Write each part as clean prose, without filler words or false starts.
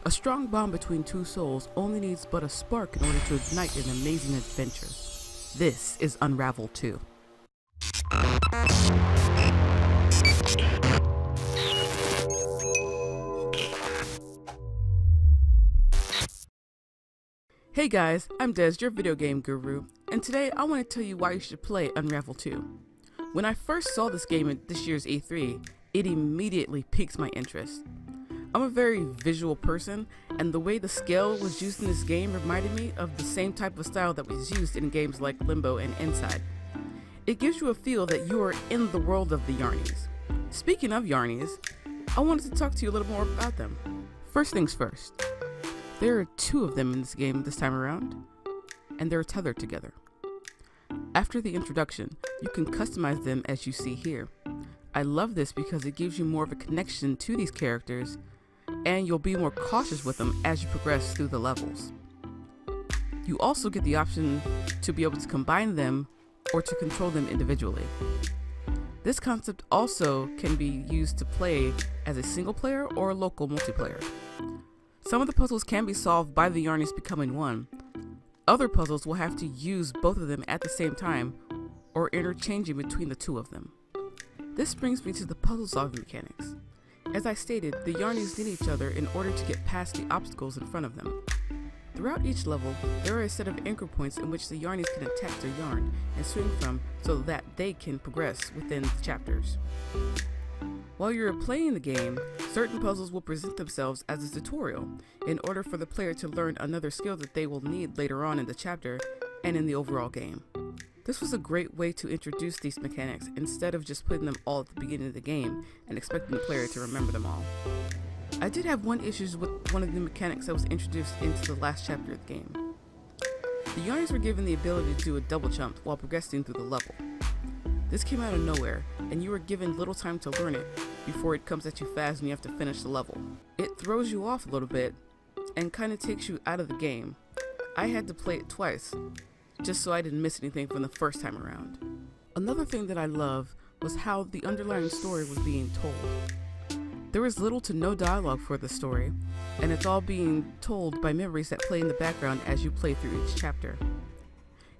A strong bond between two souls only needs but a spark in order to ignite an amazing adventure. This is Unravel 2. Hey guys, I'm Des, your video game guru, and today I want to tell you why you should play Unravel 2. When I first saw this game at this year's E3, it immediately piqued my interest. I'm a very visual person, and the way the scale was used in this game reminded me of the same type of style that was used in games like Limbo and Inside. It gives you a feel that you are in the world of the Yarneys. Speaking of Yarneys, I wanted to talk to you a little more about them. First things first. There are two of them in this game this time around, and they're tethered together. After the introduction, you can customize them as you see here. I love this because it gives you more of a connection to these characters, and you'll be more cautious with them as you progress through the levels. You also get the option to be able to combine them or to control them individually. This concept also can be used to play as a single player or a local multiplayer. Some of the puzzles can be solved by the Yarneys becoming one. Other puzzles will have to use both of them at the same time or interchanging between the two of them. This brings me to the puzzle solving mechanics. As I stated, the Yarneys need each other in order to get past the obstacles in front of them. Throughout each level, there are a set of anchor points in which the Yarneys can attach their yarn and swing from so that they can progress within the chapters. While you're playing the game, certain puzzles will present themselves as a tutorial in order for the player to learn another skill that they will need later on in the chapter and in the overall game. This was a great way to introduce these mechanics instead of just putting them all at the beginning of the game and expecting the player to remember them all. I did have one issue with one of the mechanics that was introduced into the last chapter of the game. The Yarneys were given the ability to do a double jump while progressing through the level. This came out of nowhere, and you were given little time to learn it before it comes at you fast and you have to finish the level. It throws you off a little bit and kind of takes you out of the game. I had to play it twice, just so I didn't miss anything from the first time around. Another thing that I love was how the underlying story was being told. There was little to no dialogue for the story, and it's all being told by memories that play in the background as you play through each chapter.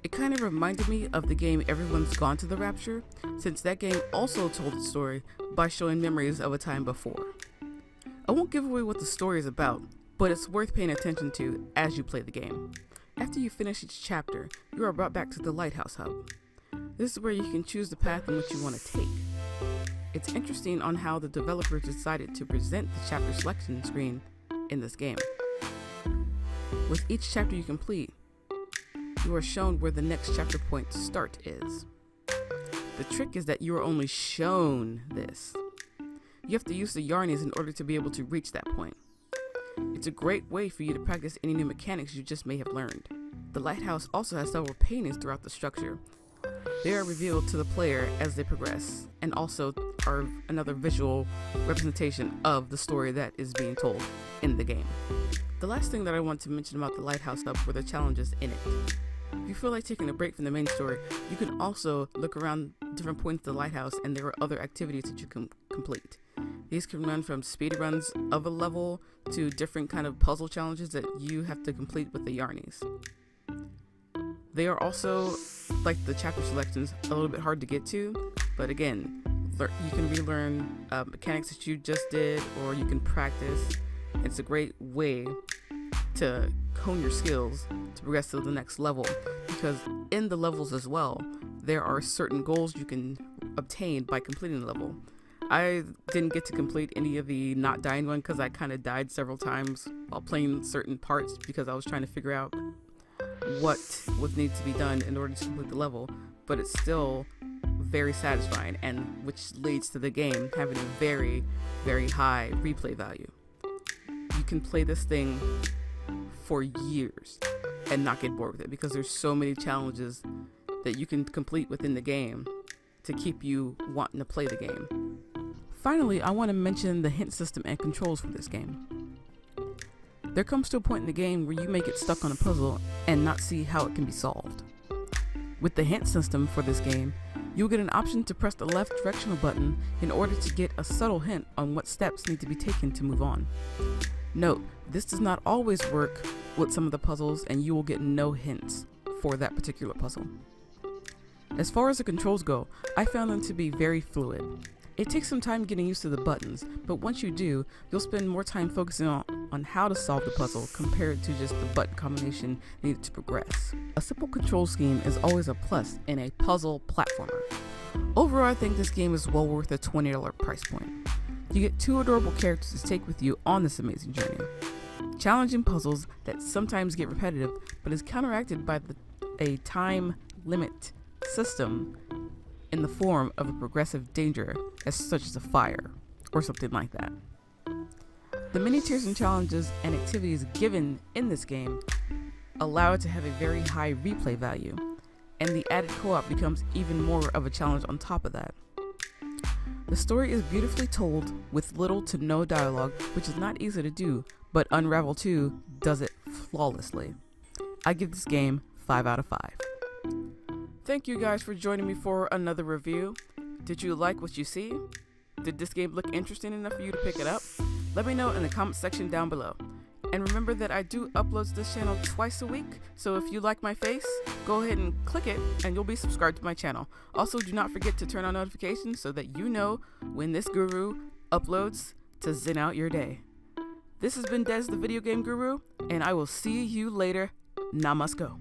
It kind of reminded me of the game Everyone's Gone to the Rapture, since that game also told its story by showing memories of a time before. I won't give away what the story is about, but it's worth paying attention to as you play the game. After you finish each chapter, you are brought back to the Lighthouse hub. This is where you can choose the path in which you want to take. It's interesting on how the developers decided to present the chapter selection screen in this game. With each chapter you complete, you are shown where the next chapter point start is. The trick is that you are only shown this. You have to use the Yarneys in order to be able to reach that point. It's a great way for you to practice any new mechanics you just may have learned. The Lighthouse also has several paintings throughout the structure. They are revealed to the player as they progress, and also are another visual representation of the story that is being told in the game. The last thing that I want to mention about the Lighthouse hub were the challenges in it. If you feel like taking a break from the main story, you can also look around different points of the lighthouse, and there are other activities that you can complete. These can run from speed runs of a level to different kind of puzzle challenges that you have to complete with the Yarneys. They are also, like the chapter selections, a little bit hard to get to, but again, you can relearn mechanics that you just did, or you can practice. It's a great way to hone your skills to progress to the next level, because in the levels as well, there are certain goals you can obtain by completing the level. I didn't get to complete any of the not dying one because I kind of died several times while playing certain parts because I was trying to figure out what would need to be done in order to complete the level, but it's still very satisfying, and which leads to the game having a very, very high replay value. You can play this thing for years and not get bored with it because there's so many challenges that you can complete within the game to keep you wanting to play the game. Finally, I want to mention the hint system and controls for this game. There comes to a point in the game where you may get stuck on a puzzle and not see how it can be solved. With the hint system for this game, You'll get an option to press the left directional button in order to get a subtle hint on what steps need to be taken to move on. Note, this does not always work with some of the puzzles, and you will get no hints for that particular puzzle. As far as the controls go, I found them to be very fluid. It takes some time getting used to the buttons, but once you do, you'll spend more time focusing on how to solve the puzzle compared to just the button combination needed to progress. A simple control scheme is always a plus in a puzzle platformer. Overall, I think this game is well worth a $20 price point. You get 2 adorable characters to take with you on this amazing journey. Challenging puzzles that sometimes get repetitive, but is counteracted by a time limit system in the form of a progressive danger, such as a fire or something like that. The mini tiers and challenges and activities given in this game allow it to have a very high replay value, and the added co-op becomes even more of a challenge on top of that. The story is beautifully told with little to no dialogue, which is not easy to do, but Unravel 2 does it flawlessly. I give this game 5 out of 5. Thank you guys for joining me for another review. Did you like what you see? Did this game look interesting enough for you to pick it up? Let me know in the comment section down below. And remember that I do upload to this channel twice a week, so if you like my face, go ahead and click it and you'll be subscribed to my channel. Also, do not forget to turn on notifications so that you know when this guru uploads to zen out your day. This has been Des the Video Game Guru, and I will see you later. Namasko.